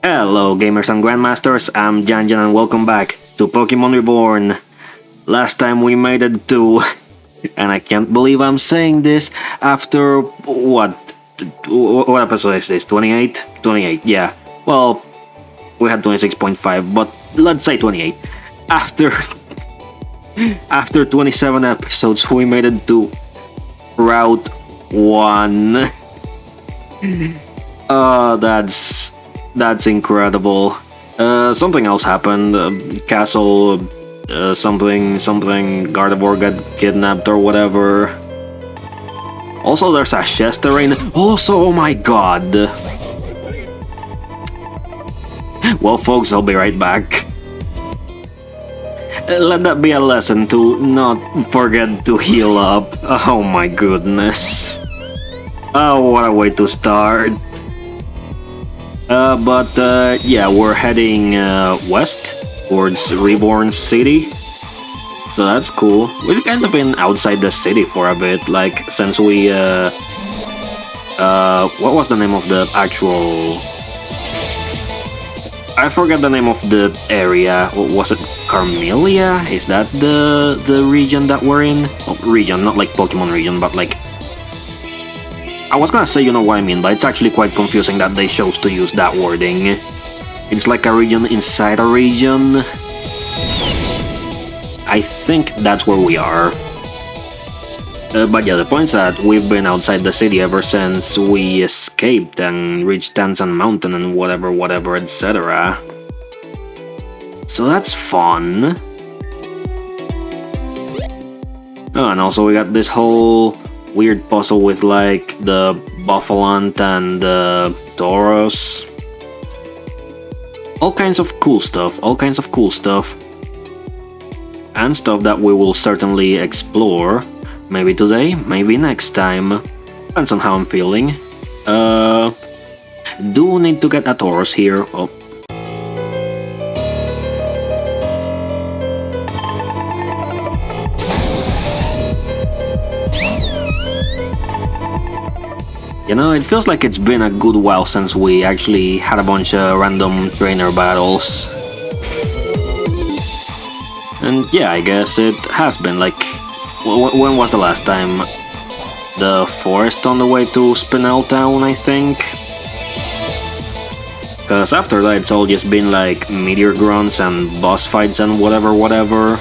Hello gamers and grandmasters, I'm Janjan and welcome back to Pokémon Reborn. Last time we made it to... and I can't believe I'm saying this after... what episode is this? 28? 28, yeah. Well, we had 26.5, but let's say 28. After 27 episodes, we made it to Route 1. Oh, that's incredible. Something else happened. Castle, something, Gardevoir got kidnapped or whatever. Also, there's a chest terrain. Also, oh my god. Well, folks, I'll be right back. Let that be a lesson to not forget to heal up. Oh my goodness. Oh, what a way to start. Yeah, we're heading west towards Reborn City. So that's cool. We've kind of been outside the city for a bit, like, since we, what was the name of the actual... I forget the name of the area. Was it Carmelia? Is that the region that we're in? Oh, region, not like Pokemon region, but like... I was gonna say, you know what I mean, but it's actually quite confusing that they chose to use that wording. It's like a region inside a region. I think that's where we are. But yeah, the point is that we've been outside the city ever since we escaped and reached Tansan Mountain and whatever, etc. So that's fun. Oh, and also we got this whole weird puzzle with like the Buffalant and the Tauros. All kinds of cool stuff, And stuff that we will certainly explore. Maybe today, maybe next time. Depends on how I'm feeling. Do need to get a Tauros here. Oh. You know, it feels like it's been a good while since we actually had a bunch of random trainer battles. And yeah, I guess it has been, like... when was the last time? The forest on the way to Spinel Town, I think? Cause after that it's all just been like meteor grunts and boss fights and whatever.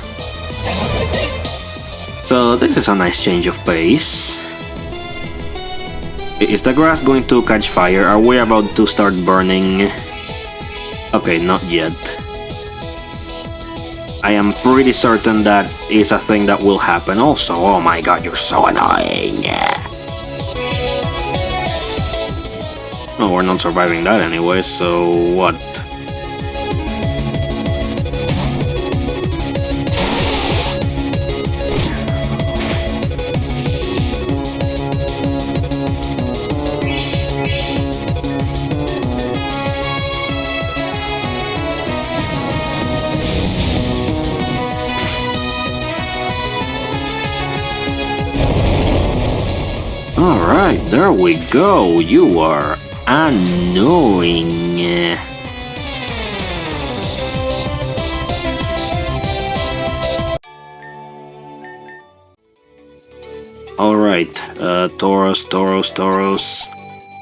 So this is a nice change of pace. Is the grass going to catch fire? Are we about to start burning? Okay, not yet. I am pretty certain that is a thing that will happen also. Oh my god, you're so annoying! Oh, we're not surviving that anyway, so what? Alright, there we go. You are annoying. Alright, Tauros.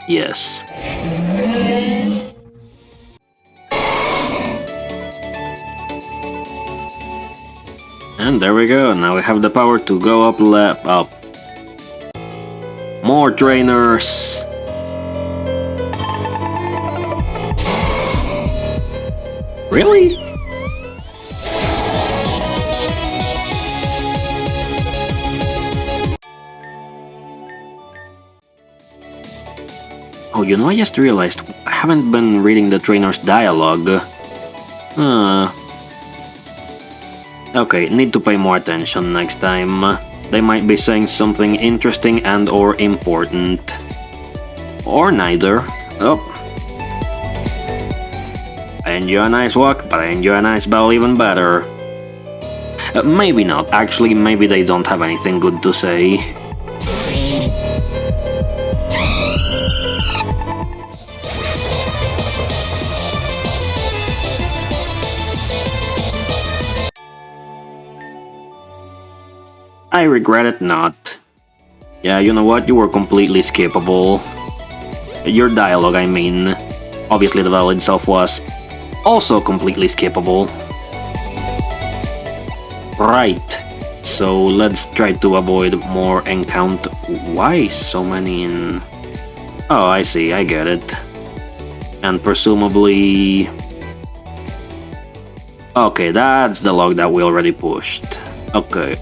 Yes. And there we go. Now we have the power to go up. More trainers! Really? Oh, you know, I just realized I haven't been reading the trainer's dialogue. Okay, need to pay more attention next time. They might be saying something interesting and or important. Or neither. Oh. I enjoy a nice walk, but I enjoy a nice battle even better. Maybe not. Actually, maybe they don't have anything good to say. I regret it not. Yeah, you know what? You were completely skippable. Your dialogue, I mean. Obviously the battle itself was also completely skippable. Right. So let's try to avoid more encounter. Why so many in... Oh, I see, I get it. And presumably... Okay, that's the log that we already pushed. Okay.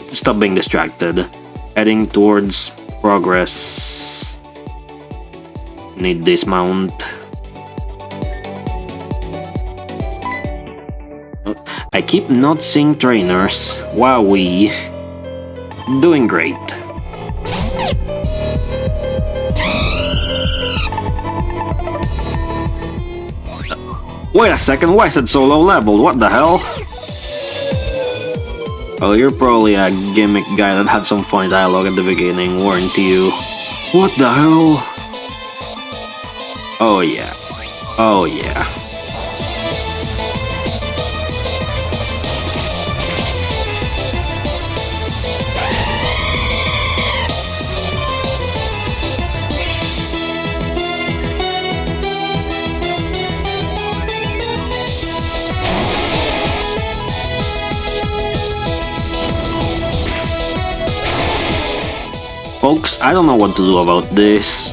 Stop being distracted. Heading towards progress. Need dismount. I keep not seeing trainers. Wowee. Doing great. Wait a second, why is it so low leveled? What the hell? Oh, you're probably a gimmick guy that had some funny dialogue at the beginning, weren't you? What the hell? Oh yeah. Oh yeah. Folks, I don't know what to do about this.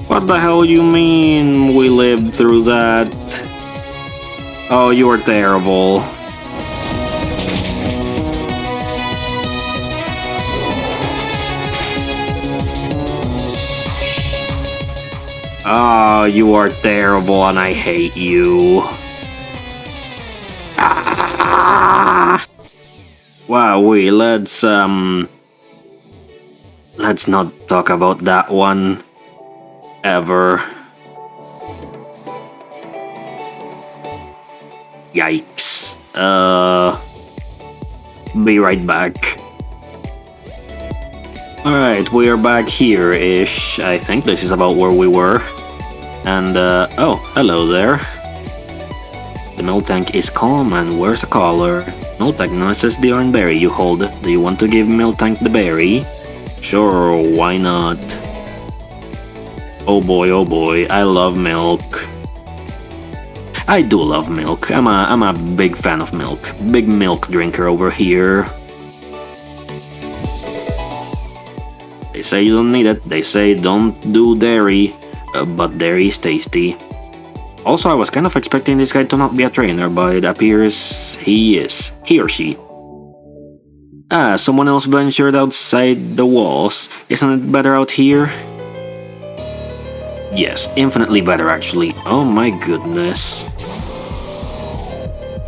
What the hell you mean we lived through that? Oh, you were terrible. Oh, you are terrible and I hate you. Ah! Wowee, let's not talk about that one ever. Yikes. Be right back. Alright, we are back here-ish. I think this is about where we were. And, oh, hello there. The milk tank is calm and where's a collar? Milk tank notices the orange berry you hold. Do you want to give milk tank the berry? Sure, why not? Oh boy, I love milk. I do love milk. I'm a big fan of milk. Big milk drinker over here. They say you don't need it. They say don't do dairy. But dairy is tasty. Also, I was kind of expecting this guy to not be a trainer, but it appears he is. He or she. Ah, someone else ventured outside the walls. Isn't it better out here? Yes, infinitely better actually. Oh my goodness.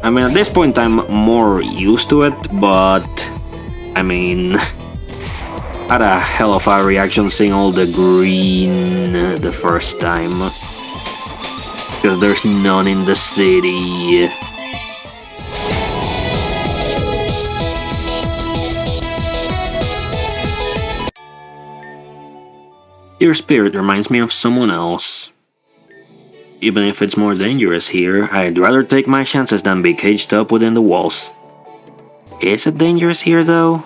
I mean, at this point I'm more used to it, but... I mean... had a hell of a reaction seeing all the green the first time. Because there's none in the city. Your spirit reminds me of someone else. Even if it's more dangerous here, I'd rather take my chances than be caged up within the walls. Is it dangerous here though?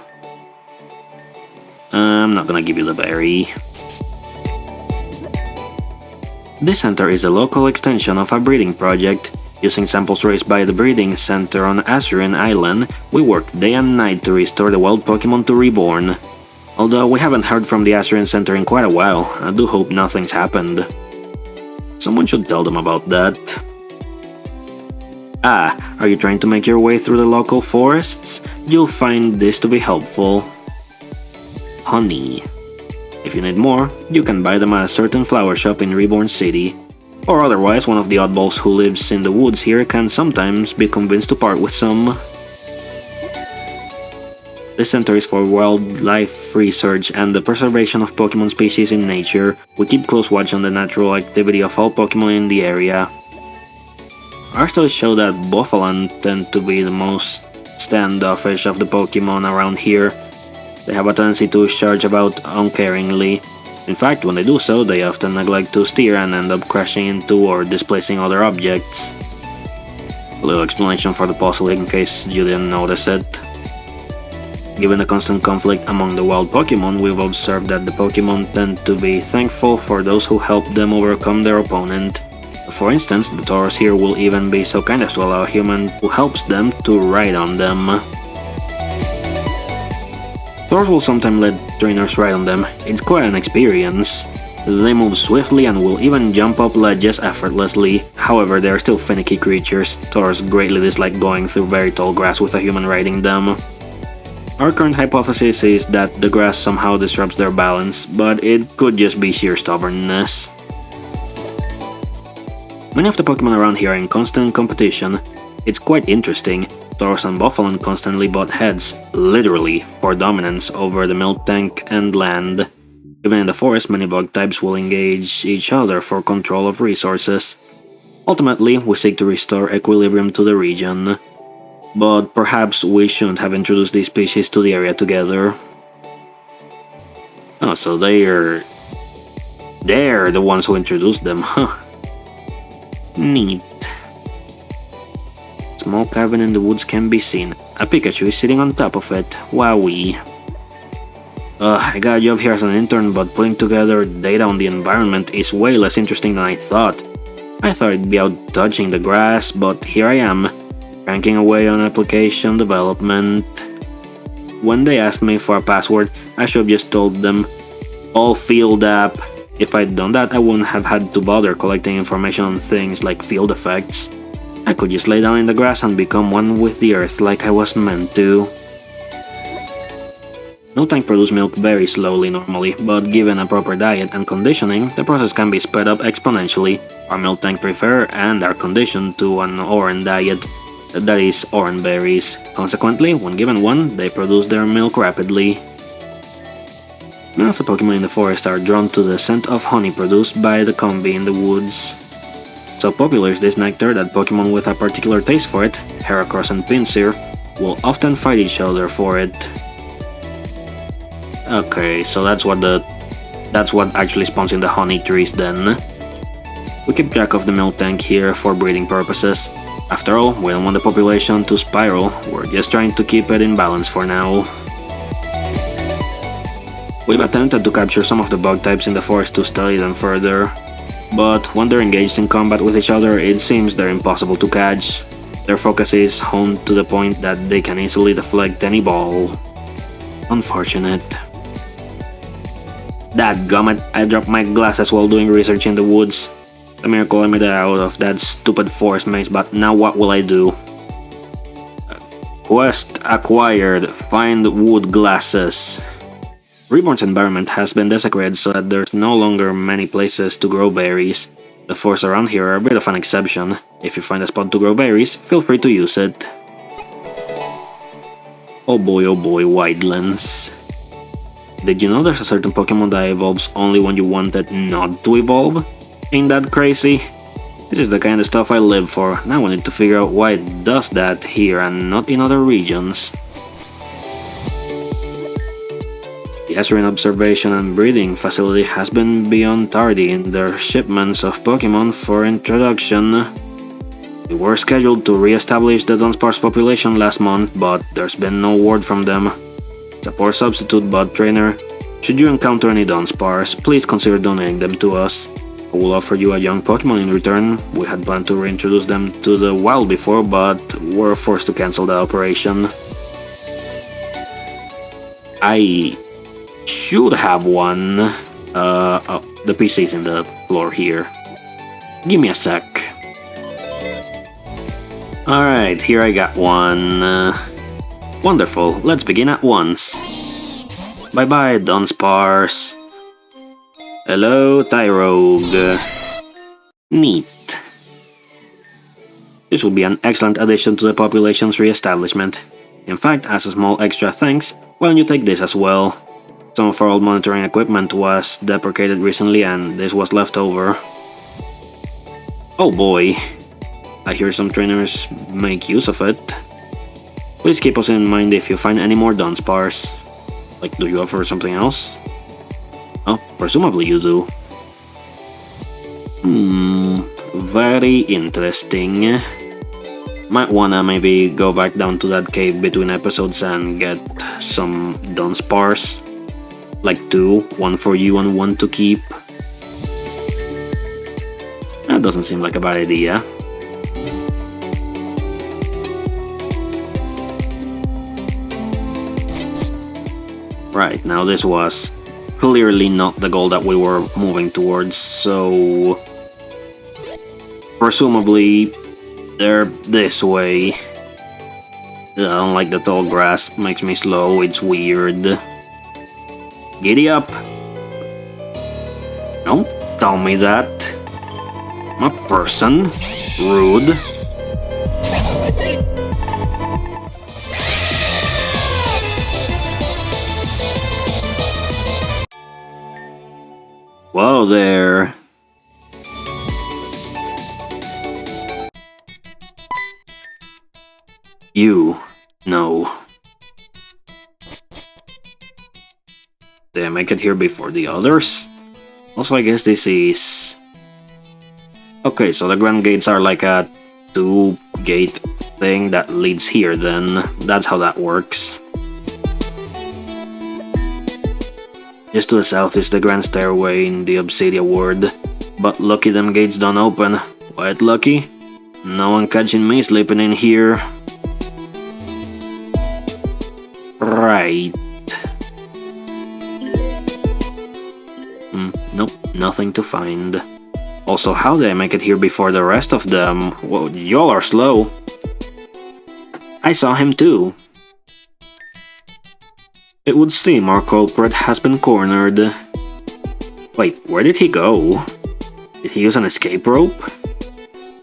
I'm not gonna give you the berry. This center is a local extension of a breeding project. Using samples raised by the breeding center on Azurian Island, we worked day and night to restore the wild Pokémon to Reborn. Although we haven't heard from the Azurian Center in quite a while, I do hope nothing's happened. Someone should tell them about that. Ah, are you trying to make your way through the local forests? You'll find this to be helpful. Honey. If you need more, you can buy them at a certain flower shop in Reborn City. Or otherwise, one of the oddballs who lives in the woods here can sometimes be convinced to part with some. This center is for wildlife research and the preservation of Pokémon species in nature. We keep close watch on the natural activity of all Pokémon in the area. our studies show that Buffalon tend to be the most standoffish of the Pokemon around here. They have a tendency to charge about uncaringly. In fact, when they do so, they often neglect to steer and end up crashing into or displacing other objects. A little explanation for the puzzle in case you didn't notice it. Given the constant conflict among the wild Pokemon, we've observed that the Pokemon tend to be thankful for those who help them overcome their opponent. For instance, the Tauros here will even be so kind as to allow a human who helps them to ride on them. Tauros will sometimes let trainers ride on them. It's quite an experience. They move swiftly and will even jump up ledges effortlessly. However, they are still finicky creatures. Tauros greatly dislike going through very tall grass with a human riding them. Our current hypothesis is that the grass somehow disrupts their balance, but it could just be sheer stubbornness. Many of the Pokemon around here are in constant competition. It's quite interesting. Tauros and Buffalon constantly butt heads, literally, for dominance over the milk tank and land. Even in the forest, many bug types will engage each other for control of resources. Ultimately, we seek to restore equilibrium to the region. But perhaps we shouldn't have introduced these species to the area together. Oh, so they're the ones who introduced them, huh? Neat. Small cabin in the woods can be seen. A Pikachu is sitting on top of it. Wowee. I got a job here as an intern, but putting together data on the environment is way less interesting than I thought. I thought I'd be out touching the grass, but here I am, cranking away on application development. When they asked me for a password, I should have just told them, all field app. If I'd done that, I wouldn't have had to bother collecting information on things like field effects. I could just lay down in the grass and become one with the earth like I was meant to. Milk tank produce milk very slowly normally, but given a proper diet and conditioning, the process can be sped up exponentially. Our milk tank prefer and are conditioned to an Oran diet, that is, Oran berries. Consequently, when given one, they produce their milk rapidly. Many of the Pokemon in the forest are drawn to the scent of honey produced by the combi in the woods. So popular is this nectar that Pokemon with a particular taste for it, Heracross and Pinsir, will often fight each other for it. Okay, so that's what actually spawns in the honey trees then. We keep track of the milk tank here for breeding purposes. After all, we don't want the population to spiral, we're just trying to keep it in balance for now. We've attempted to capture some of the bug types in the forest to study them further, but when they're engaged in combat with each other, it seems they're impossible to catch. Their focus is honed to the point that they can easily deflect any ball. Unfortunate. Dadgummit, I dropped my glasses while doing research in the woods. The miracle I made it out of that stupid forest maze, but now what will I do? Quest acquired, find wood glasses. Reborn's environment has been desecrated so that there's no longer many places to grow berries. The forests around here are a bit of an exception. If you find a spot to grow berries, feel free to use it. Oh boy, Widelands. Did you know there's a certain Pokemon that evolves only when you want it not to evolve? Ain't that crazy? This is the kind of stuff I live for. Now I need to figure out why it does that here and not in other regions. The Azurian Observation and Breeding Facility has been beyond tardy in their shipments of Pokemon for introduction. We were scheduled to re-establish the Dunsparce population last month, but there's been no word from them. It's a poor substitute, but trainer, should you encounter any Dunsparce, please consider donating them to us. I will offer you a young Pokemon in return. We had planned to reintroduce them to the wild before, but were forced to cancel the operation. I should have one. Oh, the PC's in the floor here. Give me a sec. Alright, here I got one. Wonderful, let's begin at once. Bye bye, Dunsparce. Hello, Tyrogue. Neat. This will be an excellent addition to the population's re-establishment. In fact, as a small extra thanks, why don't you take this as well? Some of our old monitoring equipment was deprecated recently and this was left over. Oh boy. I hear some trainers make use of it. Please keep us in mind if you find any more Dunsparce. Like, do you offer something else? Oh, presumably you do. Very interesting. Might wanna maybe go back down to that cave between episodes and get some Dunsparce. Like 2, 1 for you and 1 to keep. That doesn't seem like a bad idea. Right, now this was clearly not the goal that we were moving towards, so... presumably they're this way. I don't like the tall grass, makes me slow, it's weird. Giddy up! Don't tell me that. I'm a person. Rude. Whoa there. You. No. Did I make it here before the others? Also, I guess this is... Okay, so the Grand Gates are like a 2-gate thing that leads here then. That's how that works. Just to the south is the Grand Stairway in the Obsidian Ward. But lucky them gates don't open. Quite lucky. No one catching me sleeping in here. Right. Nope, nothing to find. Also, how did I make it here before the rest of them? Well, y'all are slow. I saw him too. It would seem our culprit has been cornered. Wait, where did he go? Did he use an escape rope?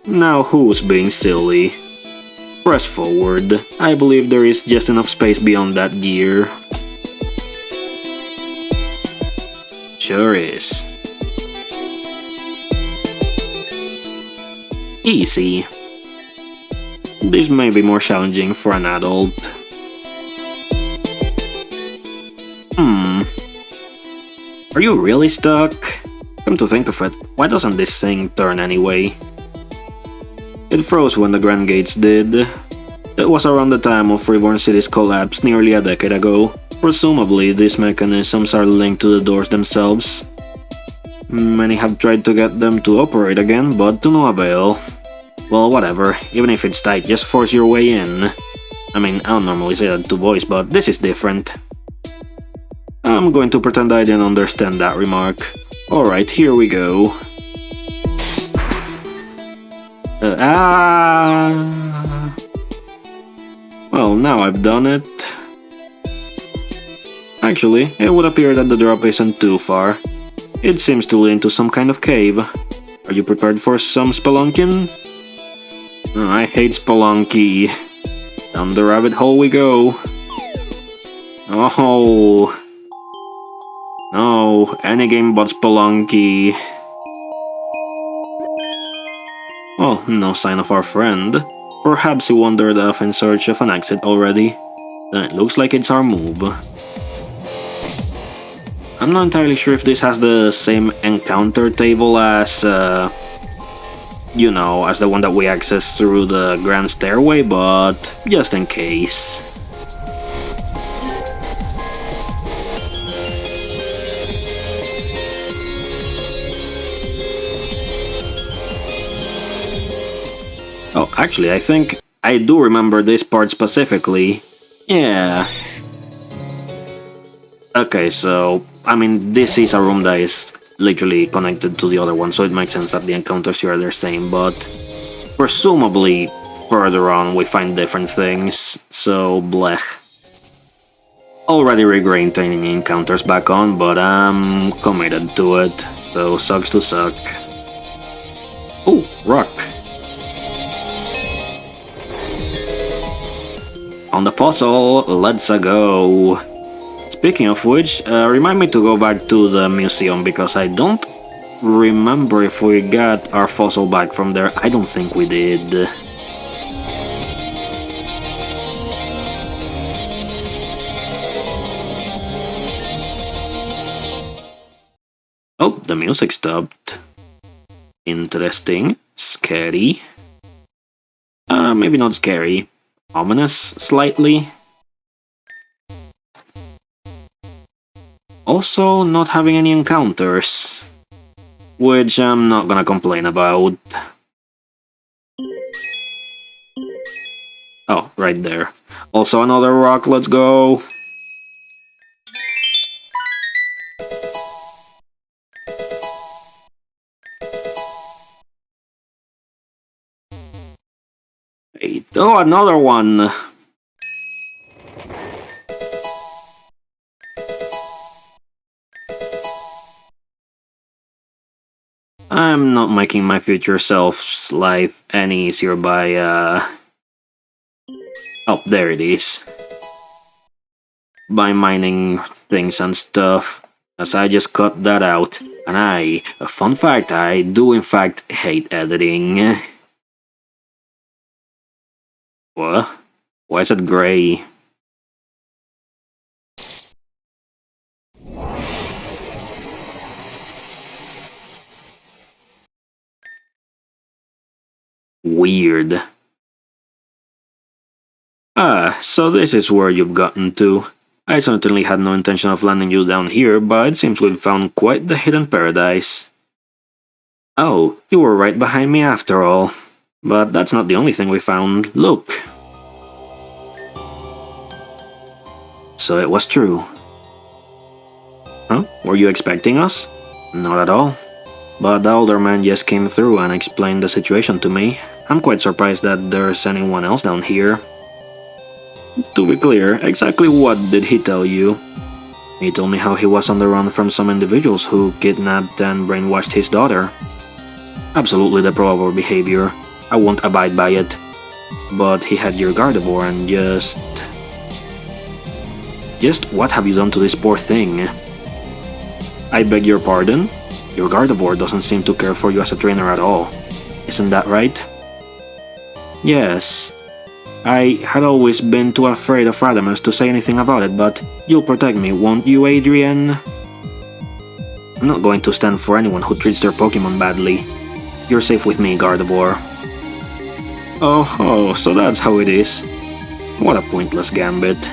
Now who's being silly? Press forward. I believe there is just enough space beyond that gear. Sure is. Easy. This may be more challenging for an adult. Are you really stuck? Come to think of it, why doesn't this thing turn anyway? It froze when the Grand Gates did. It was around the time of Reborn City's collapse nearly a decade ago. Presumably, these mechanisms are linked to the doors themselves. Many have tried to get them to operate again, but to no avail. Well, whatever, even if it's tight, just force your way in. I mean, I don't normally say that to boys, but this is different. I'm going to pretend I didn't understand that remark. Alright, here we go. Well, now I've done it. Actually, it would appear that the drop isn't too far. It seems to lead into some kind of cave. Are you prepared for some spelunking? Oh, I hate spelunky. Down the rabbit hole we go. Oh. No, any game but spelunky. Oh, no sign of our friend. Perhaps he wandered off in search of an exit already. Then it looks like it's our move. I'm not entirely sure if this has the same encounter table as, you know, as the one that we accessed through the Grand Stairway, but just in case. Oh, actually, I think I do remember this part specifically. Yeah. Okay, so, I mean, this is a room that is literally connected to the other one, so it makes sense that the encounters here are the same, but presumably further on we find different things, so blech. Already regretting turning encounters back on, but I'm committed to it, so sucks to suck. Ooh, rock. On the puzzle, let's go. Speaking of which, remind me to go back to the museum because I don't remember if we got our fossil back from there. I don't think we did. Oh, the music stopped. Interesting. Scary. Maybe not scary. Ominous, slightly. Also, not having any encounters. Which I'm not gonna complain about. Oh, right there. Also another rock, let's go! Wait, oh, another one! I'm not making my future self's life any easier by, oh, there it is. By mining things and stuff, as I just cut that out. And a fun fact, I do in fact hate editing. What? Why is it gray? Weird. Ah, so this is where you've gotten to. I certainly had no intention of landing you down here, but it seems we've found quite the hidden paradise. Oh, you were right behind me after all. But that's not the only thing we found. Look. So it was true. Huh? Were you expecting us? Not at all. But the older man just came through and explained the situation to me. I'm quite surprised that there's anyone else down here. To be clear, exactly what did he tell you? He told me how he was on the run from some individuals who kidnapped and brainwashed his daughter. Absolutely deplorable behavior. I won't abide by it. But he had your Gardevoir and just what have you done to this poor thing? I beg your pardon? Your Gardevoir doesn't seem to care for you as a trainer at all. Isn't that right? Yes. I had always been too afraid of Radamus to say anything about it, but you'll protect me, won't you, Adrian? I'm not going to stand for anyone who treats their Pokémon badly. You're safe with me, Gardevoir. Oh, so that's how it is. What a pointless gambit.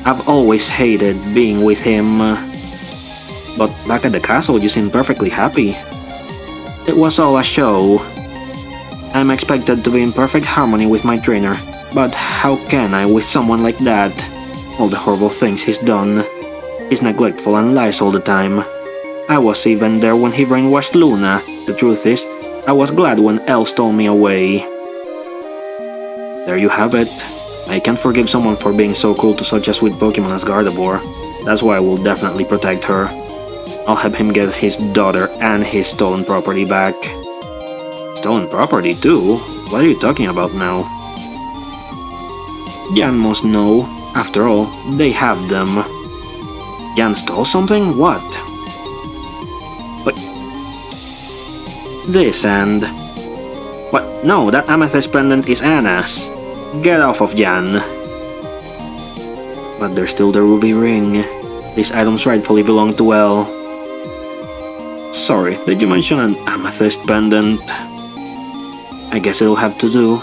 I've always hated being with him. But back at the castle, you seemed perfectly happy. It was all a show. I'm expected to be in perfect harmony with my trainer, but how can I with someone like that? All the horrible things he's done. He's neglectful and lies all the time. I was even there when he brainwashed Luna. The truth is, I was glad when Elle stole me away. There you have it. I can't forgive someone for being so cruel to such a sweet Pokemon as Gardevoir. That's why I will definitely protect her. I'll help him get his daughter and his stolen property back. Stolen property too? What are you talking about now? Jan must know. After all, they have them. Jan stole something? What? But... this and... What? No, that amethyst pendant is Anna's. Get off of Jan. But there's still the ruby ring. These items rightfully belong to Elle. Sorry, did you mention an amethyst pendant? I guess it'll have to do.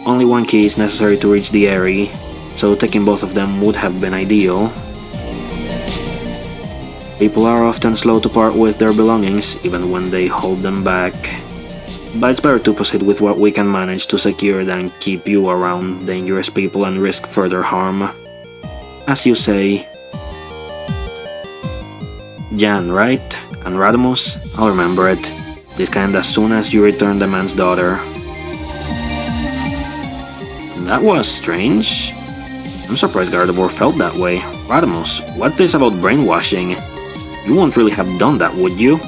Only one key is necessary to reach the Airy, so taking both of them would have been ideal. People are often slow to part with their belongings, even when they hold them back. But it's better to proceed with what we can manage to secure than keep you around dangerous people and risk further harm. As you say. Jan, right? And Radamus? I'll remember it. This kind as soon as you return the man's daughter. That was strange. I'm surprised Gardevoir felt that way. Radamus, what's this about brainwashing? You won't really have done that, would you?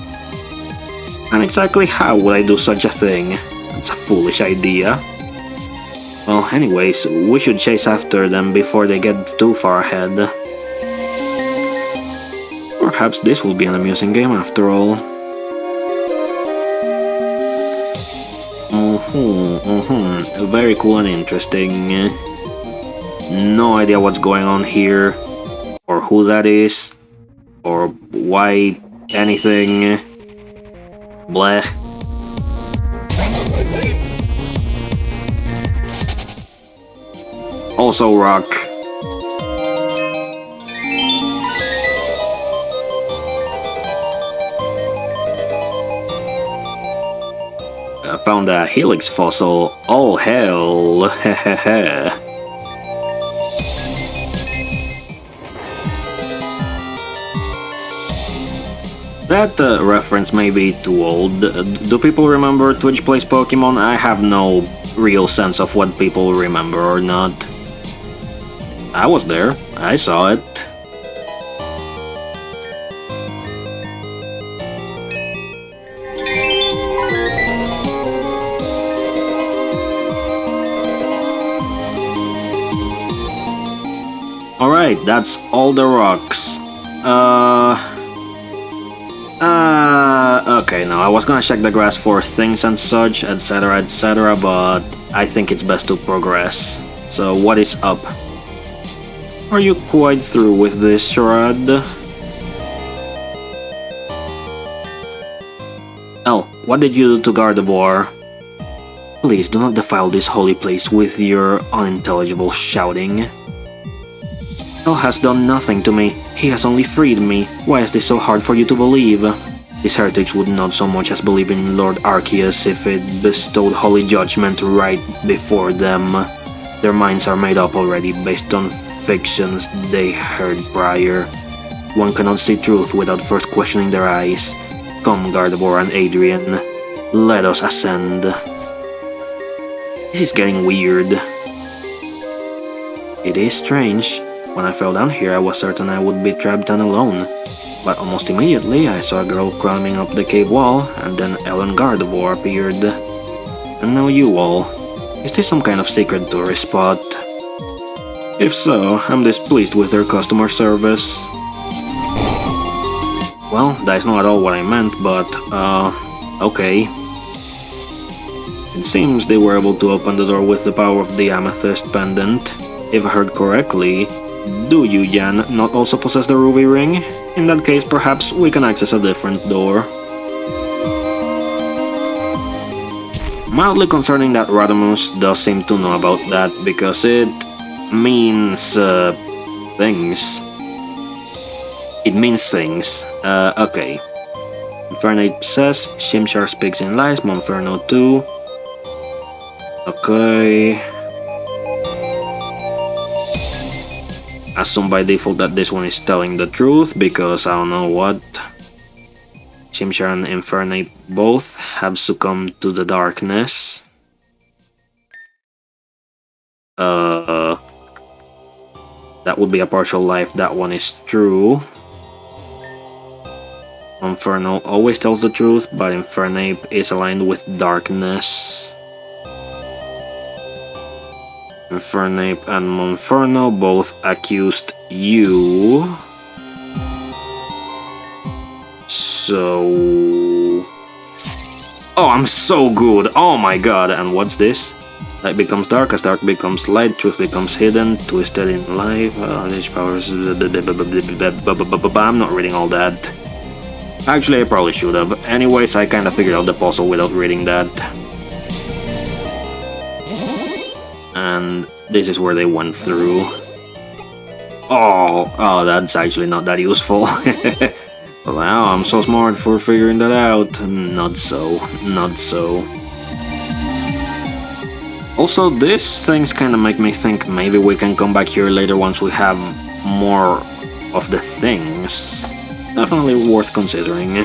And exactly how would I do such a thing? That's a foolish idea. Well, anyways, we should chase after them before they get too far ahead. Perhaps this will be an amusing game after all. Very cool and interesting. No idea what's going on here, or who that is, or why anything. Bleh. Also rock. I found a helix fossil. All hell. Hehehe. That reference may be too old. Do people remember Twitch Plays Pokemon? I have no real sense of what people remember or not. I was there. I saw it. Alright, that's all the rocks. Okay, now I was gonna check the grass for things and such, etc, but I think it's best to progress. So what is up? Are you quite through with this charade? Elle, what did you do to Gardevoir? Please do not defile this holy place with your unintelligible shouting. Elle has done nothing to me. He has only freed me. Why is this so hard for you to believe? These heretics would not so much as believe in Lord Arceus if it bestowed holy judgment right before them. Their minds are made up already based on fictions they heard prior. One cannot see truth without first questioning their eyes. Come, Gardevoir and Adrian. Let us ascend. This is getting weird. It is strange. When I fell down here, I was certain I would be trapped and alone. But almost immediately, I saw a girl climbing up the cave wall, and then Elle and Gardevoir appeared. And now you all. Is this some kind of secret tourist spot? If so, I'm displeased with their customer service. Well, that is not at all what I meant, but, okay. It seems they were able to open the door with the power of the amethyst pendant. If I heard correctly, do you, Jan, not also possess the ruby ring? In that case, perhaps we can access a different door. Mildly concerning that Radamus does seem to know about that, because it means, things. It means things. Okay. Infernape says, Shimshar speaks in lies, Monferno too. Okay. Assume by default that this one is telling the truth, because I don't know what. Shimshar and Infernape both have succumbed to the darkness. That would be a partial life, that one is true. Monferno always tells the truth, but Infernape is aligned with darkness. Infernape and Monferno both accused you. So... Oh, I'm so good! Oh my god, and what's this? Light becomes dark, as dark becomes light, truth becomes hidden, twisted in life, unleash powers... I'm not reading all that. Actually, I probably should have. Anyways, I kinda figured out the puzzle without reading that. And this is where they went through. Oh, that's actually not that useful. Wow, I'm so smart for figuring that out. Not so, not so. Also, these things kinda make me think maybe we can come back here later once we have more of the things. Definitely worth considering.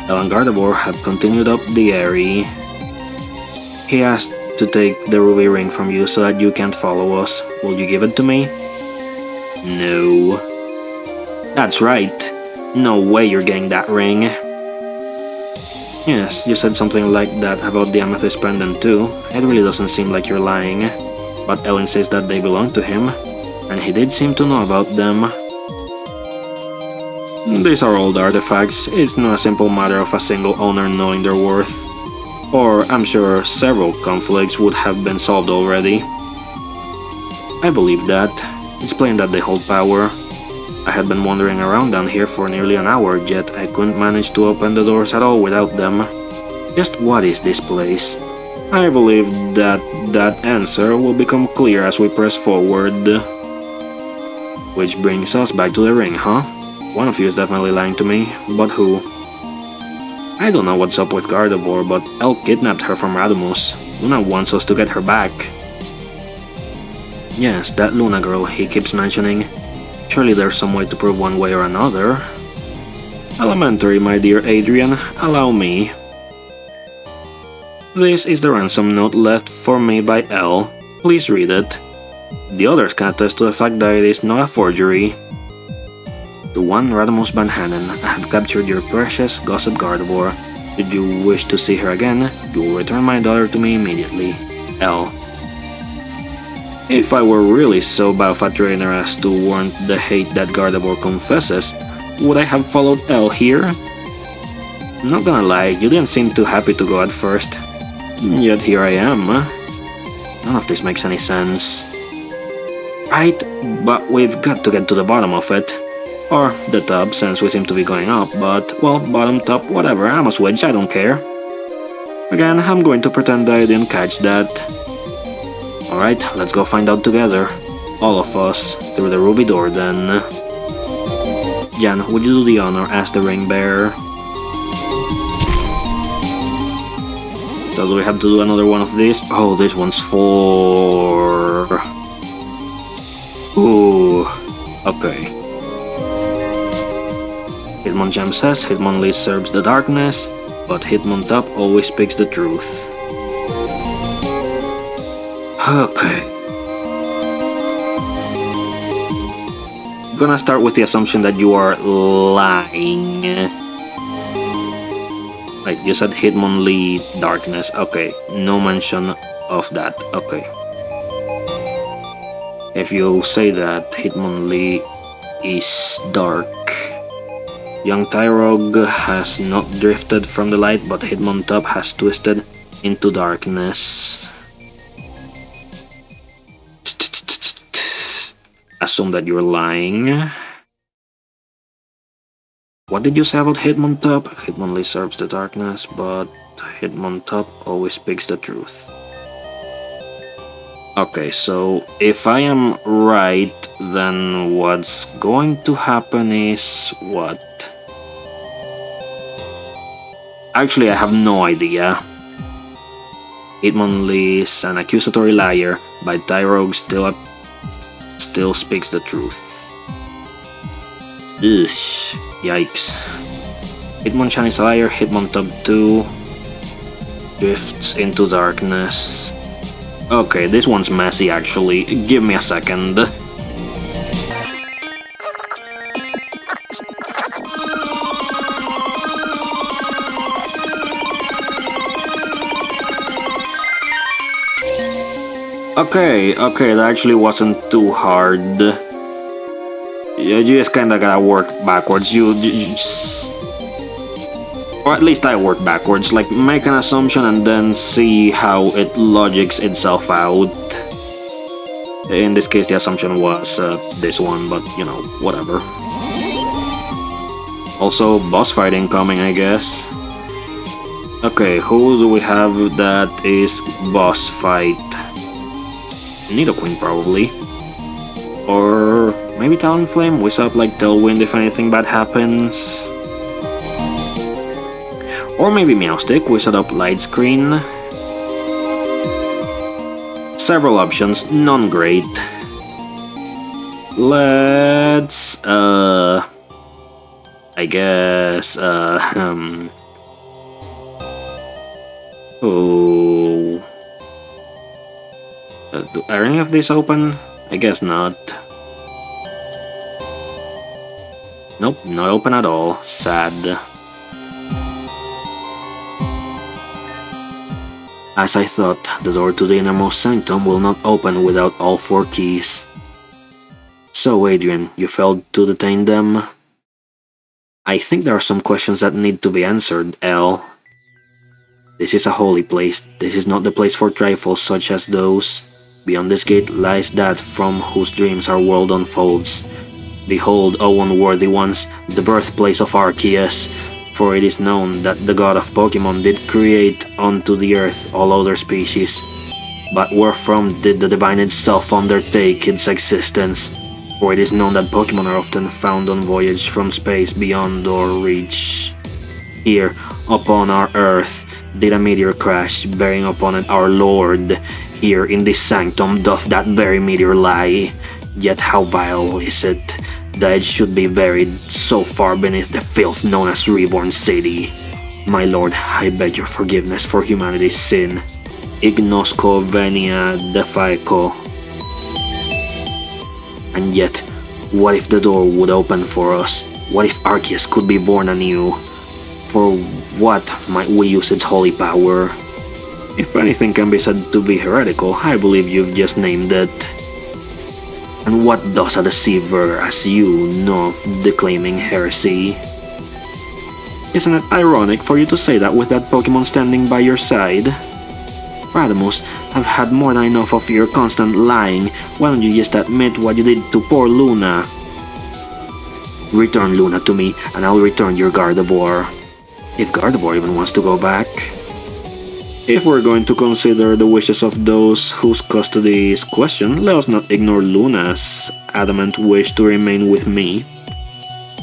Elle and Gardevoir have continued up the alley. He asked to take the ruby ring from you so that you can't follow us. Will you give it to me? No. That's right. No way you're getting that ring. Yes, you said something like that about the amethyst pendant too. It really doesn't seem like you're lying. But Ellen says that they belong to him, and he did seem to know about them. These are old artifacts. It's not a simple matter of a single owner knowing their worth. Or I'm sure several conflicts would have been solved already. I believe that. It's plain that they hold power. I had been wandering around down here for nearly an hour, yet I couldn't manage to open the doors at all without them. Just what is this place? I believe that answer will become clear as we press forward. Which brings us back to the ring, huh? One of you is definitely lying to me, but who? I don't know what's up with Gardevoir, but El kidnapped her from Radamus. Luna wants us to get her back. Yes, that Luna girl he keeps mentioning. Surely there's some way to prove one way or another. Elementary, my dear Adrian, allow me. This is the ransom note left for me by El. Please read it. The others can attest to the fact that it is not a forgery. To one Radamus Banhanen, I have captured your precious gossip Gardevoir. Should you wish to see her again, you will return my daughter to me immediately. El. If I were really so bad of a trainer as to warrant the hate that Gardevoir confesses, would I have followed El here? Not gonna lie, you didn't seem too happy to go at first. Yet here I am. None of this makes any sense. Right, but we've got to get to the bottom of it. Or the top, since we seem to be going up, but, well, bottom, top, whatever, I'm a switch, I don't care. Again, I'm going to pretend I didn't catch that. Alright, let's go find out together. All of us, through the ruby door then. Jan, would you do the honor as the ring bearer? So do we have to do another one of these? Oh, this one's for... Ooh, okay. Hitmonchan says Hitmonlee serves the darkness, but Hitmontop always speaks the truth. Okay. Gonna start with the assumption that you are lying. Like, you said Hitmonlee darkness. Okay, no mention of that. Okay. If you say that Hitmonlee is dark, young Tyrog has not drifted from the light, but Hitmontop has twisted into darkness. Assume that you're lying. What did you say about Hitmontop? Hitmonlee serves the darkness, but Hitmontop always speaks the truth. Okay, so if I am right, then what's going to happen is what? Actually, I have no idea. Hitmonlee is an accusatory liar, but Tyrog still speaks the truth. Eesh, yikes. Hitmonchan is a liar, Hitmontop 2 drifts into darkness. Okay, this one's messy actually. Give me a second. Okay, that actually wasn't too hard. You just kinda gotta work backwards. You just... Or at least I work backwards, like make an assumption and then see how it logics itself out. In this case the assumption was this one, but you know, whatever. Also, boss fight incoming, I guess. Okay, who do we have that is boss fight? Nidoqueen probably. Or maybe Talonflame, we set up like Tailwind if anything bad happens. Or maybe Meowstic, we set up Light Screen. Several options, none great. Let's I guess oh, are any of these open? I guess not. Nope, not open at all. Sad. As I thought, the door to the innermost sanctum will not open without all 4 keys. So Adrian, you failed to detain them? I think there are some questions that need to be answered, Elle. This is a holy place. This is not the place for trifles such as those. Beyond this gate lies that from whose dreams our world unfolds. Behold, O unworthy ones, the birthplace of Arceus, for it is known that the god of Pokémon did create unto the earth all other species. But wherefrom did the divine itself undertake its existence? For it is known that Pokémon are often found on voyage from space beyond our reach. Here, upon our earth, did a meteor crash, bearing upon it our Lord. Here in this sanctum doth that very meteor lie. Yet how vile is it, that it should be buried so far beneath the filth known as Reborn City. My lord, I beg your forgiveness for humanity's sin. Ignosco venia defico. And yet, what if the door would open for us? What if Arceus could be born anew? For what might we use its holy power? If anything can be said to be heretical, I believe you've just named it. And what does a deceiver as you know of declaiming heresy? Isn't it ironic for you to say that with that Pokémon standing by your side? Radamus, I've had more than enough of your constant lying. Why don't you just admit what you did to poor Luna? Return Luna to me, and I'll return your Gardevoir. If Gardevoir even wants to go back. If we're going to consider the wishes of those whose custody is questioned, let us not ignore Luna's adamant wish to remain with me.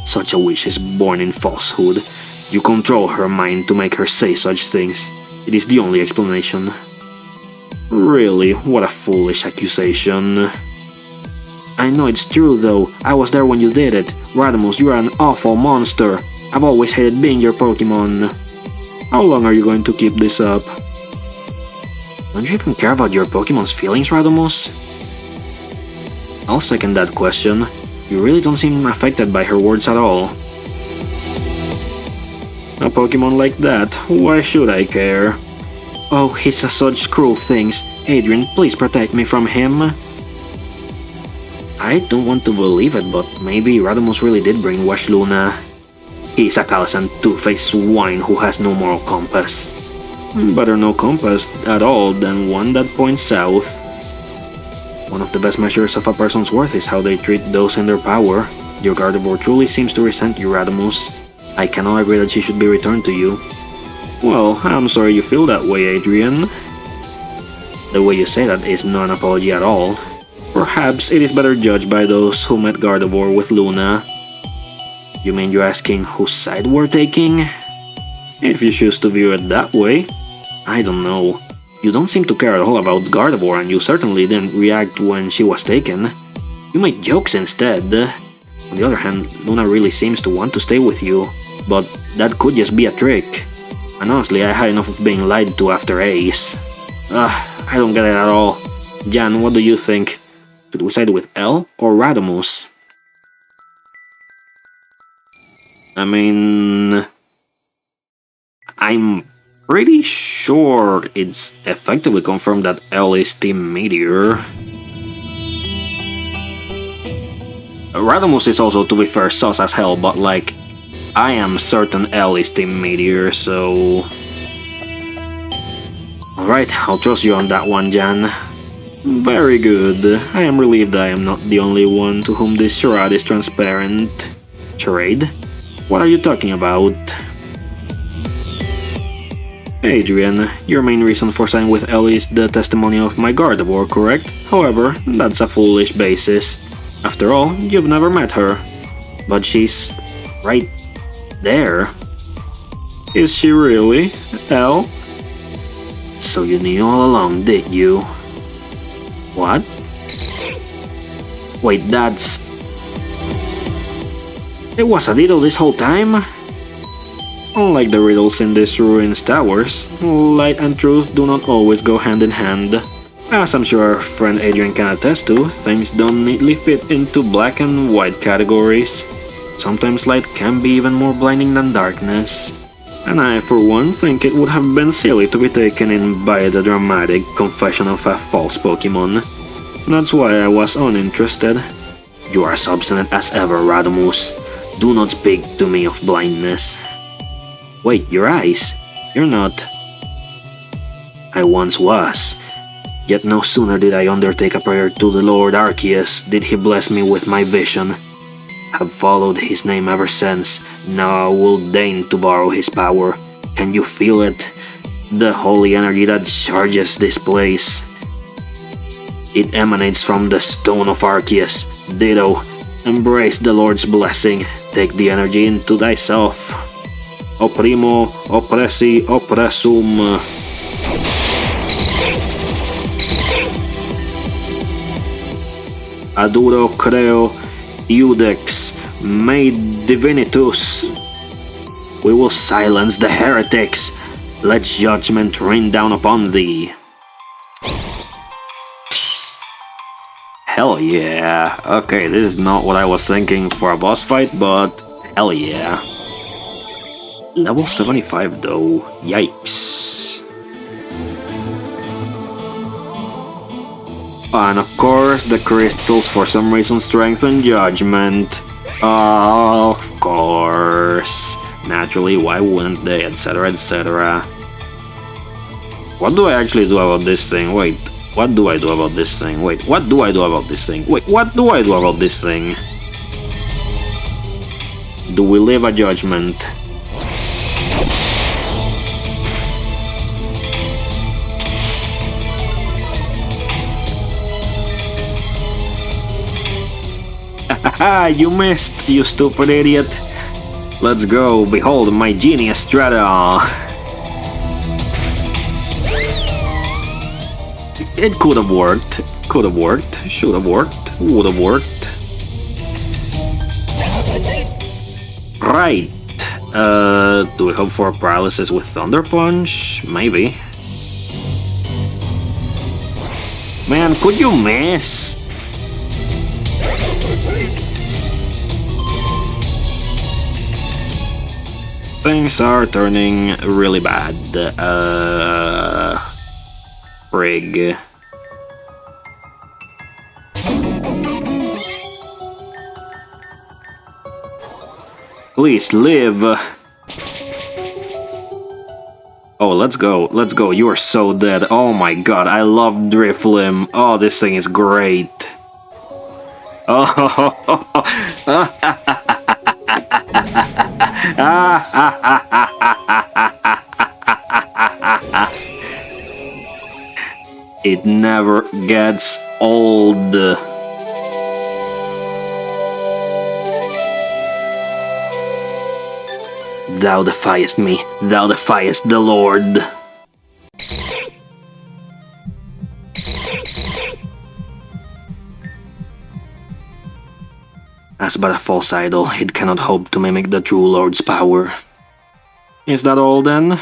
Such a wish is born in falsehood. You control her mind to make her say such things. It is the only explanation. Really, what a foolish accusation. I know it's true though, I was there when you did it. Radamus, you are an awful monster. I've always hated being your Pokémon. How long are you going to keep this up? Don't you even care about your Pokémon's feelings, Radamus? I'll second that question. You really don't seem affected by her words at all. A Pokémon like that, why should I care? Oh, he says such cruel things. Adrian, please protect me from him. I don't want to believe it, but maybe Radamus really did brainwash Luna. He's a callous and two-faced swine who has no moral compass. Better no compass at all than one that points south. One of the best measures of a person's worth is how they treat those in their power. Your Gardevoir truly seems to resent you, Radamus. I cannot agree that she should be returned to you. Well, I'm sorry you feel that way, Adrian. The way you say that is not an apology at all. Perhaps it is better judged by those who met Gardevoir with Luna. You mean you're asking whose side we're taking? If you choose to view it that way. I don't know. You don't seem to care at all about Gardevoir, and you certainly didn't react when she was taken. You made jokes instead. On the other hand, Luna really seems to want to stay with you, but that could just be a trick. And honestly, I had enough of being lied to after Ace. I don't get it at all. Jan, what do you think? Should we side with Elle or Radamus? I mean, I'm pretty sure it's effectively confirmed that Elle is Team Meteor. Radamus is also, to be fair, sus as hell, but like, I am certain Elle is Team Meteor, so... Alright, I'll trust you on that one, Jan. Very good. I am relieved I am not the only one to whom this charade is transparent. Charade? What are you talking about? Adrian, your main reason for signing with Elle is the testimony of my Gardevoir, correct? However, that's a foolish basis. After all, you've never met her. But she's... right there. Is she really, Elle? So you knew all along, did you? What? Wait, that's... It was a riddle this whole time? Unlike the riddles in these ruined towers, light and truth do not always go hand in hand. As I'm sure our friend Adrian can attest to, things don't neatly fit into black and white categories. Sometimes light can be even more blinding than darkness. And I, for one, think it would have been silly to be taken in by the dramatic confession of a false Pokémon. That's why I was uninterested. You are as obstinate as ever, Radamus. Do not speak to me of blindness. Wait, your eyes? You're not... I once was. Yet no sooner did I undertake a prayer to the Lord Arceus did he bless me with my vision. Have followed his name ever since. Now I will deign to borrow his power. Can you feel it? The holy energy that charges this place. It emanates from the stone of Arceus. Ditto. Embrace the Lord's blessing. Take the energy into thyself. Opprimo, oppressi, oppressum. Aduro creo iudex me divinitus. We will silence the heretics. Let judgment rain down upon thee. Hell yeah. Okay, this is not what I was thinking for a boss fight, but hell yeah. Level 75 though. Yikes. And of course, the crystals for some reason strengthen judgment. Of course. Naturally, why wouldn't they, etc, etc. What do I actually do about this thing? Wait, what do I do about this thing? Wait, what do I do about this thing? Wait, what do I do about this thing? Do we leave a judgment? Haha, you missed, you stupid idiot. Let's go, behold my genius strata. It could have worked, should have worked, would have worked. Right. Do we hope for paralysis with Thunder Punch? Maybe. Man, could you miss? Things are turning really bad. Frig. Please live. Oh, let's go, you are so dead. Oh my god, I love Driflim. Oh, this thing is great. Oh, it never gets old. Thou defiest me, thou defiest the Lord. As but a false idol, it cannot hope to mimic the true Lord's power. Is that all then?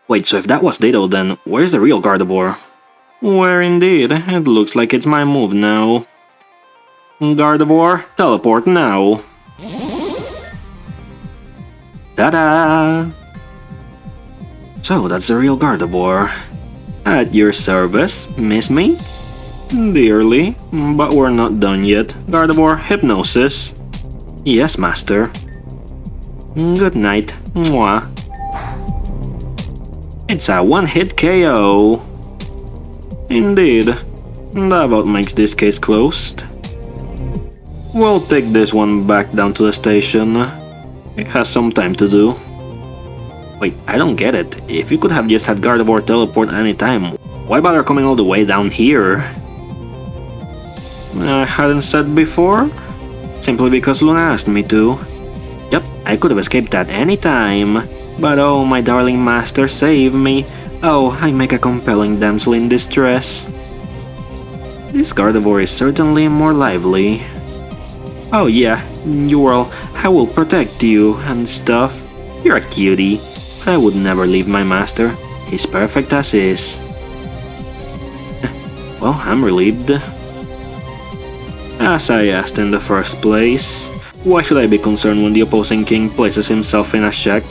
Wait, so if that was Ditto, then where's the real Gardevoir? Where indeed, it looks like it's my move now. Gardevoir, teleport now. Ta-da! So that's the real Gardevoir. At your service, miss me? Dearly, but we're not done yet. Gardevoir, hypnosis. Yes, master. Good night. Mwah. It's a one-hit KO. Indeed. That about makes this case closed. We'll take this one back down to the station. It has some time to do. Wait, I don't get it. If you could have just had Gardevoir teleport anytime, why bother coming all the way down here? I hadn't said before? Simply because Luna asked me to. Yep, I could have escaped at any time. But oh, my darling master, save me. Oh, I make a compelling damsel in distress. This Gardevoir is certainly more lively. Oh yeah, I will protect you and stuff. You're a cutie. But I would never leave my master. He's perfect as is. Well, I'm relieved. As I asked in the first place, why should I be concerned when the opposing king places himself in a check?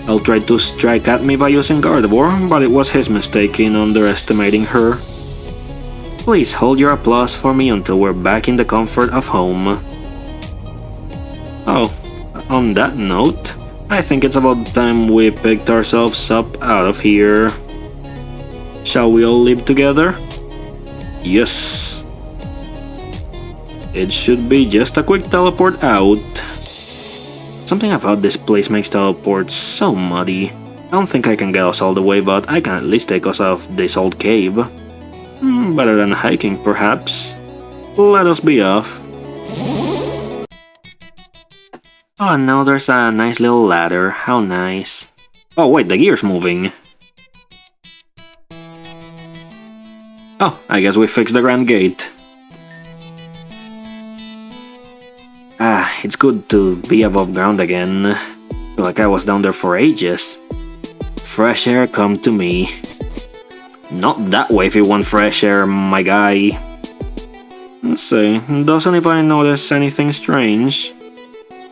I'll try to strike at me by using Gardevoir, but it was his mistake in underestimating her. Please hold your applause for me until we're back in the comfort of home. Oh, on that note, I think it's about time we picked ourselves up out of here. Shall we all live together? Yes. It should be just a quick teleport out. Something about this place makes teleports so muddy. I don't think I can get us all the way, but I can at least take us out of this old cave. Better than hiking, perhaps. Let us be off. Oh, now there's a nice little ladder. How nice. Oh wait, the gear's moving. Oh, I guess we fixed the Grand Gate. It's good to be above ground again. I feel like I was down there for ages. Fresh air, come to me. Not that way if you want fresh air, my guy. Let's see, does anybody notice anything strange?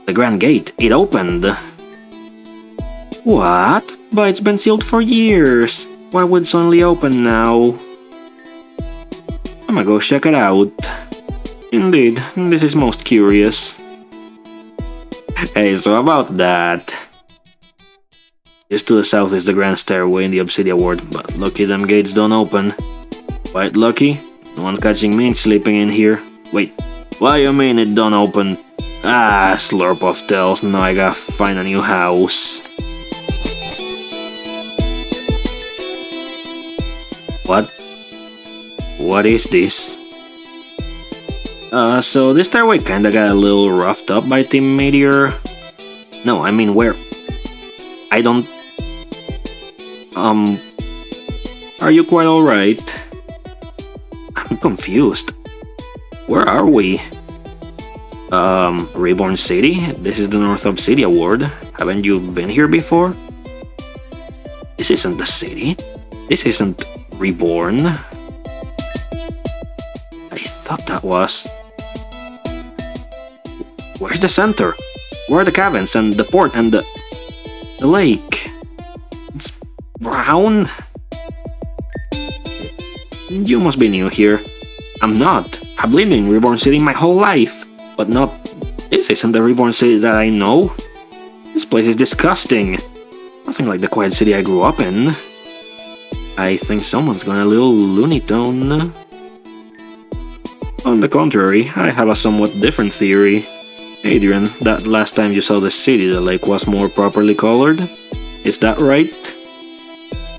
The Grand Gate, it opened. What? But it's been sealed for years. Why would it suddenly open now? I'm gonna go check it out. Indeed, this is most curious. Hey, so about that. Just to the south is the Grand Stairway in the Obsidian Ward, but lucky them gates don't open. Quite lucky, no one's catching me sleeping in here. Wait, what do you mean it don't open? Slurp of tails, now I gotta find a new house. What? What is this? So this stairway kinda got a little roughed up by Team Meteor. No, I mean where? I don't... Are you quite alright? I'm confused. Where are we? Reborn City? This is the North Obsidian Ward. Haven't you been here before? This isn't the city. This isn't Reborn. I thought that was... Where's the center? Where are the cabins and the port and the lake? It's brown? You must be new here. I'm not. I've lived in Reborn City my whole life. But not... This isn't the Reborn City that I know. This place is disgusting. Nothing like the quiet city I grew up in. I think someone's gone a little Looney Tune. On the contrary, I have a somewhat different theory. Adrian, that last time you saw the city, the lake was more properly colored? Is that right?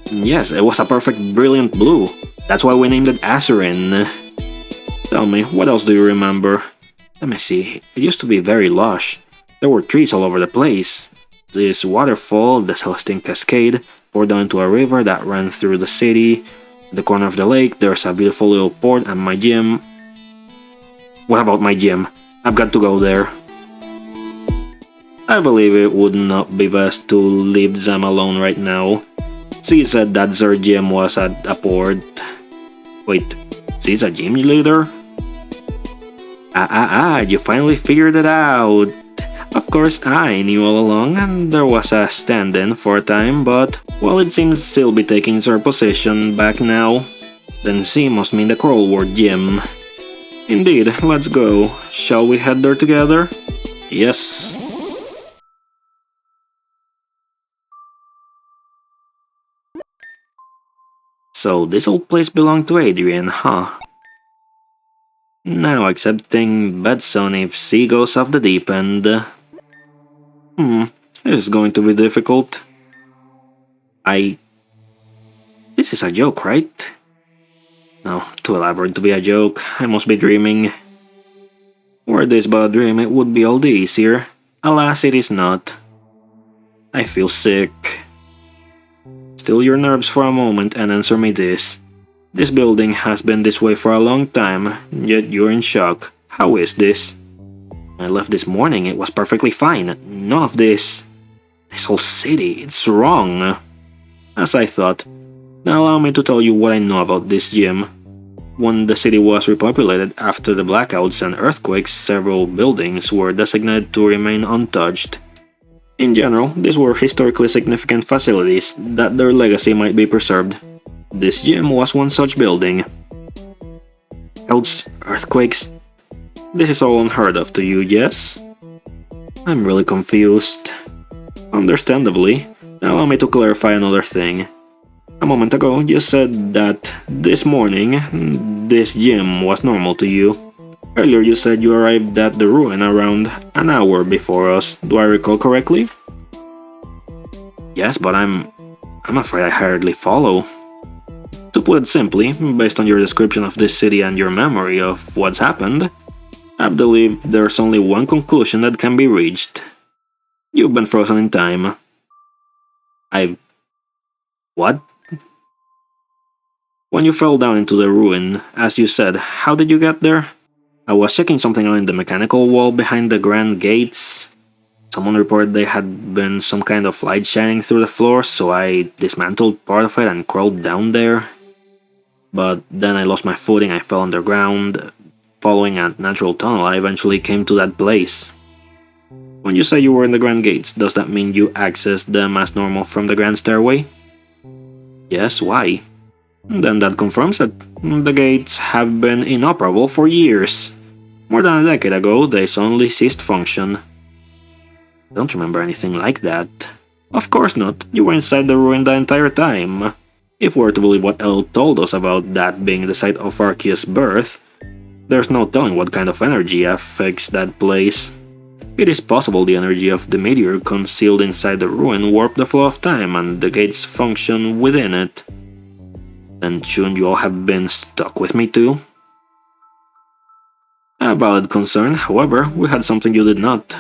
Yes, it was a perfect brilliant blue. That's why we named it Azurin. Tell me, what else do you remember? Let me see, it used to be very lush. There were trees all over the place. This waterfall, the Celestine Cascade, poured down into a river that ran through the city. At the corner of the lake, there's a beautiful little port and my gym. What about my gym? I've got to go there. I believe it would not be best to leave them alone right now. She said that their gym was at a port. Wait, she's a gym leader? You finally figured it out. Of course, I knew all along, and there was a stand-in for a time, but, well, it seems she'll be taking her position back now. Then she must mean the Coral Ward gym. Indeed, let's go. Shall we head there together? Yes. So this old place belonged to Adrian, huh? Now accepting Bedson if she goes off the deep end. This is going to be difficult. This is a joke, right? No, too elaborate to be a joke. I must be dreaming. Were this but a dream, it would be all the easier. Alas, it is not. I feel sick. Still your nerves for a moment and answer me this. This building has been this way for a long time, yet you're in shock. How is this? I left this morning, it was perfectly fine. None of this. This whole city, it's wrong. As I thought. Now allow me to tell you what I know about this gym. When the city was repopulated after the blackouts and earthquakes, several buildings were designated to remain untouched. In general, these were historically significant facilities that their legacy might be preserved. This gym was one such building. Blackouts, earthquakes. This is all unheard of to you, yes? I'm really confused. Understandably. Now allow me to clarify another thing. A moment ago, you said that this morning, this gym was normal to you. Earlier you said you arrived at the ruin around an hour before us. Do I recall correctly? Yes, but I'm afraid I hardly follow. To put it simply, based on your description of this city and your memory of what's happened, I believe there's only one conclusion that can be reached. You've been frozen in time. What? When you fell down into the ruin, as you said, how did you get there? I was checking something on the mechanical wall behind the grand gates. Someone reported there had been some kind of light shining through the floor, so I dismantled part of it and crawled down there. But then I lost my footing, I fell underground. Following a natural tunnel, I eventually came to that place. When you say you were in the grand gates, does that mean you accessed them as normal from the grand stairway? Yes, why? Then that confirms it. The gates have been inoperable for years. More than a decade ago, they suddenly ceased function. I don't remember anything like that. Of course not. You were inside the ruin the entire time. If we're to believe what Elle told us about that being the site of Arceus' birth, there's no telling what kind of energy affects that place. It is possible the energy of the meteor concealed inside the ruin warped the flow of time and the gates function within it. Then shouldn't you all have been stuck with me too? A valid concern, however, we had something you did not.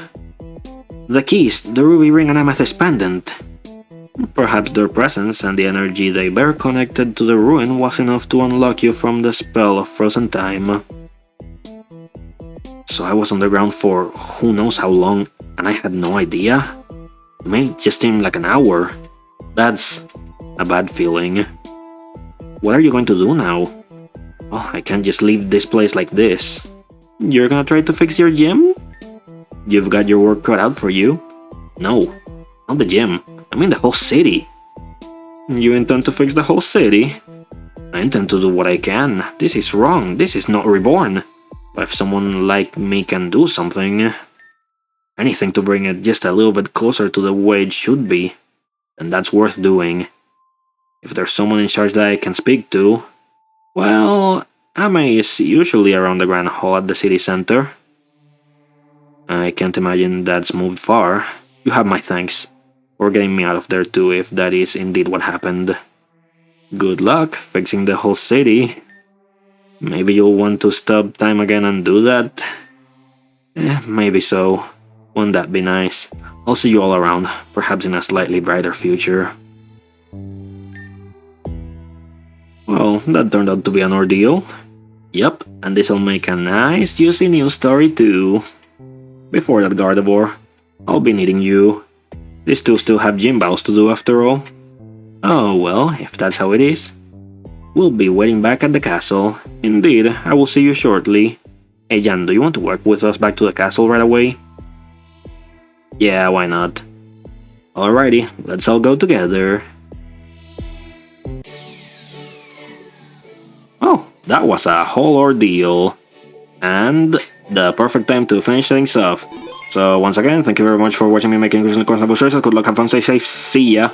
The keys, the ruby ring and amethyst pendant. Perhaps their presence and the energy they bear connected to the ruin was enough to unlock you from the spell of frozen time. So I was underground for who knows how long, and I had no idea? It may just seem like an hour. That's a bad feeling. What are you going to do now? Oh, I can't just leave this place like this. You're gonna try to fix your gym? You've got your work cut out for you. No, not the gym. I mean the whole city. You intend to fix the whole city? I intend to do what I can. This is wrong. This is not Reborn. But if someone like me can do something, anything to bring it just a little bit closer to the way it should be, then that's worth doing. If there's someone in charge that I can speak to, well, Ame is usually around the Grand Hall at the city center. I can't imagine that's moved far. You have my thanks for getting me out of there too, if that is indeed what happened. Good luck fixing the whole city. Maybe you'll want to stop time again and do that? Maybe so. Wouldn't that be nice? I'll see you all around, perhaps in a slightly brighter future. Well, that turned out to be an ordeal. Yep, and this'll make a nice juicy news story too. Before that, Gardevoir, I'll be needing you. These two still have gym battles to do after all. Oh well, if that's how it is. We'll be waiting back at the castle. Indeed, I will see you shortly. Hey Jan, do you want to walk with us back to the castle right away? Yeah, why not? Alrighty, let's all go together. Oh, that was a whole ordeal. And the perfect time to finish things off. So once again, thank you very much for watching me making questionable choices. Good luck, have fun, stay safe, see ya!